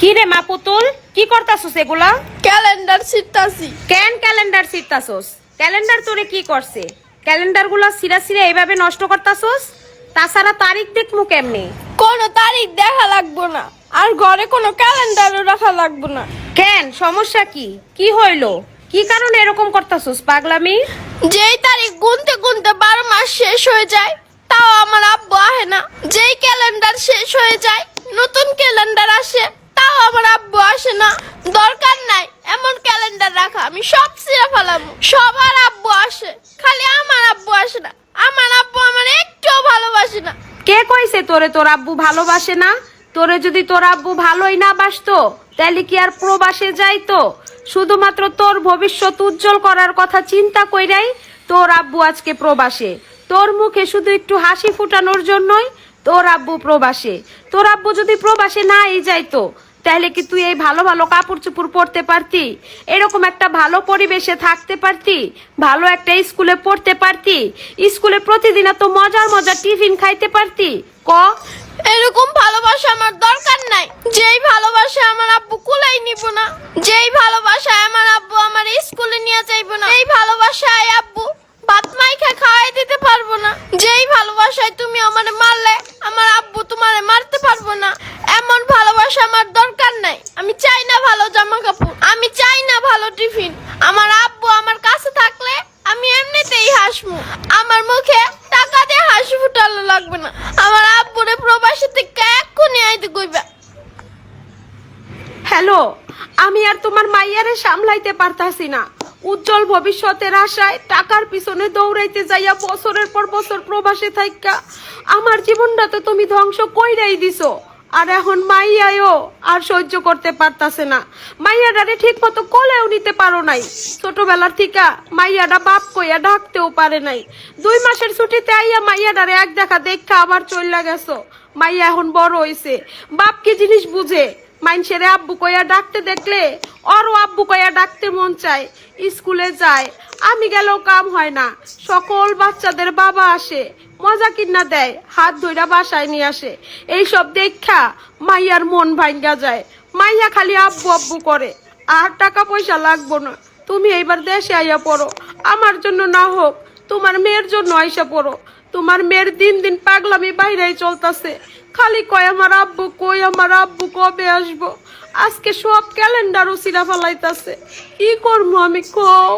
কি রে মা পুতুল, কি করতাছস এগুলা? ক্যালেন্ডার ছিটতাছি। কেন ক্যালেন্ডার ছিড়তাছস? ক্যালেন্ডার তোরে কি করছে? ক্যালেন্ডার গুলা ছিঁড়া ছিঁড়া এইভাবে নষ্ট করতাছস? তাছাড়া তারিখ দেখমু কেমনে? কোনো তারিখ দেখা লাগবো না, আর ঘরে কোনো ক্যালেন্ডারও রাখা লাগবো না। কেন, সমস্যা কি? কি হইলো? কি কারণে এরকম করতাছস পাগলামি? যেই তারিখ গুনতে গুনতে 12 মাস শেষ হয়ে যায়, তাও আমার আব্বু আহে না। যেই ক্যালেন্ডার শেষ হয়ে যায়, নতুন ক্যালেন্ডার আসে, তাও আমার আব্বু আসে না। দরকার নাই এমন ক্যালেন্ডার রাখা, আমি সব ছিঁড়ে ফেলাম। সবার আব্বু আসে, খালি আমার আব্বু আসে না। আমার আব্বু আমার একটুও ভালোবাসে না। কে কইছে তোরে তোর আব্বু ভালোবাসে না? তোরে যদি তোর আব্বু ভালোই না বাসতো তাহলে কি আর প্রবাসে যাইতো? শুধুমাত্র তোর ভবিষ্যৎ উজ্জ্বল করার কথা চিন্তা কইরাই তোর আব্বু আজকে প্রবাসে। তোর মুখে শুধু একটু হাসি ফুটানোর জন্যই তোর আব্বু প্রবাসে। তোর আব্বু যদি প্রবাসে নাই যাইতো তাহলে কি তুই এই ভালো ভালো কাপড় চোপড় পরতে পারতি? এরকম একটা ভালো পরিবেশে থাকতে পারতি? ভালো একটা স্কুলে পড়তে পারতি? স্কুলে প্রতিদিন এত মজার মজার টিফিন খাইতে পারতি? ক এরকম ভালোবাসা আমার দরকার নাই। যেই ভালোবাসা আমার আব্বু কুলাই নিব না, যেই ভালোবাসায় আমার আব্বু আমার স্কুলে নিয়ে যাইব না, এই ভালোবাসায় আব্বু ভাত মাইখা খাওয়াই দিতে পারবো না, যেই ভালোবাসায় তুমি আমারে মারলে আমার আব্বু তোমারে মারতে পারবো না, এমন ভালোবাসা আমার দরকার নাই। আমি চাই না ভালো জামা কাপড়, আমি চাই না ভালো টিফিন। আমার আব্বু আমার কাছে থাকলে আমি এমনিতেই হাসবো। আমার মুখে টাকা দিয়ে হাসি ফুটানো লাগবে না। আমার আব্বুরে প্রবাসী থেকে এক্ষুনি আইতে কইবা। হ্যালো, আমি আর তোমার মাইয়ারে সামলাইতে পারতাছি না। উজ্জ্বল ভবিষ্যতের আশায় টাকার পিছনে দৌড়াইতে যাইয়া বছরের পর বছর প্রবাসে থাইকা আমার জীবনটা তো তুমি ধ্বংস কইরাই দিছো। আর এখন মাইয়াও আর সহ্য করতে পারতাছে না। মাইয়াডারে ঠিক মতো কোলেও নিতে পারো নাই। ছোটবেলার থেকে মাইয়াডা বাপ কইয়া ডাকতেও পারে নাই। 2 মাসের ছুটিতে আইয়া মাইয়াডারে এক দেখা দেখা আবার চইলা গেছো। মাইয়া এখন বড় হইছে, বাপ কি জিনিস বুঝে? মাইনসেরে আব্বু কইয়া ডাকতে দেখলে ওরও আব্বু কইয়া ডাকতে মন চায়। স্কুলে যায়, আমি গেলেও কাম হয় না। সকল বাচ্চাদের বাবা আসে, মজা কিনা দেয়, হাত ধইরা বাসায় নিয়ে আসে। এইসব দেখা মাইয়ার মন ভাঙ্গা যায়। মাইয়া খালি আব্বু আব্বু করে। আর টাকা পয়সা লাগবো না, তুমি এইবার দেশে আইয়া পড়ো। আমার জন্য না হোক তোমার মেয়ের জন্য আইসা পড়ো। তোমার মেয়ের দিন দিন পাগলামি বাইরেই চলতেছে। খালি কয় আমার আব্বু কই, আমার আব্বু কবে আসবো। আজকে সব ক্যালেন্ডারও ছিঁড়া ফেলাইতাছে। কি করবো আমি কও?